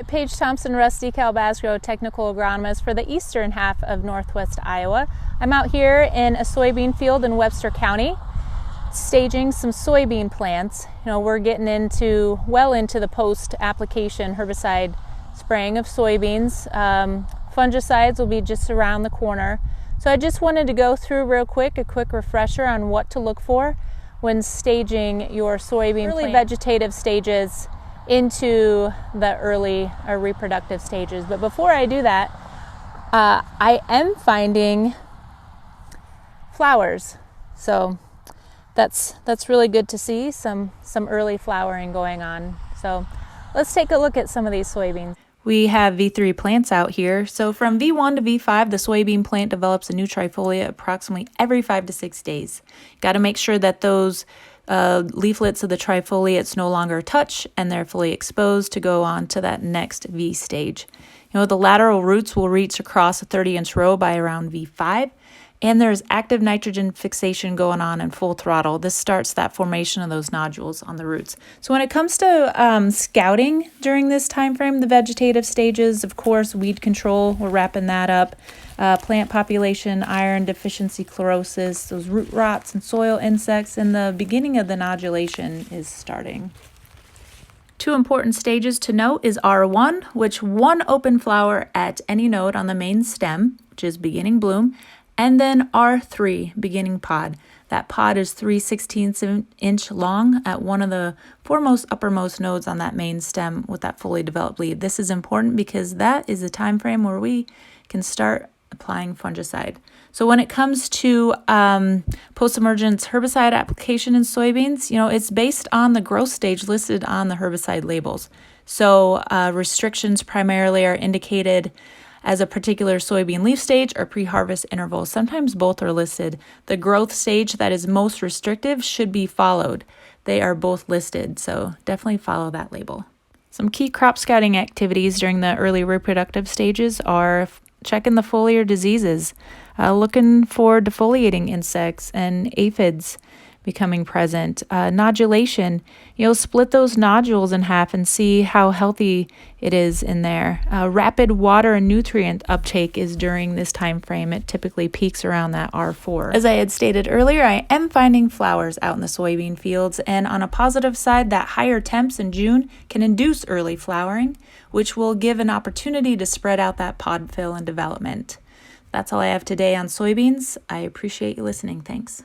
Paige Thompson, Rusty Calabasco, Technical Agronomist for the eastern half of Northwest Iowa. I'm out here in a soybean field in Webster County, staging some soybean plants. We're getting well into the post-application herbicide spraying of soybeans. Fungicides will be just around the corner. So I just wanted to go through real quick, a quick refresher on what to look for when staging your soybean early vegetative stages into the early or reproductive stages. But before I do that, I am finding flowers. So that's really good to see some early flowering going on. So let's take a look at some of these soybeans. We have V3 plants out here. So from V1 to V5, the soybean plant develops a new trifolia approximately every 5 to 6 days. Got to make sure that those leaflets of the trifoliates no longer touch and they're fully exposed to go on to that next V stage. The lateral roots will reach across a 30-inch row by around V5, and there's active nitrogen fixation going on in full throttle. This starts that formation of those nodules on the roots. So when it comes to scouting during this time frame, the vegetative stages, of course, weed control, we're wrapping that up. Plant population, iron deficiency, chlorosis, those root rots and soil insects, and the beginning of the nodulation is starting. 2 important stages to note is R1, which one open flower at any node on the main stem, which is beginning bloom, and then R3, beginning pod. That pod is 3/16 inch long at one of the foremost uppermost nodes on that main stem with that fully developed leaf. This is important because that is the time frame where we can start applying fungicide. So when it comes to post-emergence herbicide application in soybeans, it's based on the growth stage listed on the herbicide labels. So restrictions primarily are indicated as a particular soybean leaf stage or pre-harvest interval. Sometimes both are listed. The growth stage that is most restrictive should be followed. They are both listed, so definitely follow that label. Some key crop scouting activities during the early reproductive stages are checking the foliar diseases, looking for defoliating insects and aphids becoming present. Nodulation, split those nodules in half and see how healthy it is in there. Rapid water and nutrient uptake is during this time frame. It typically peaks around that R4. As I had stated earlier, I am finding flowers out in the soybean fields, and on a positive side, that higher temps in June can induce early flowering, which will give an opportunity to spread out that pod fill and development. That's all I have today on soybeans. I appreciate you listening. Thanks.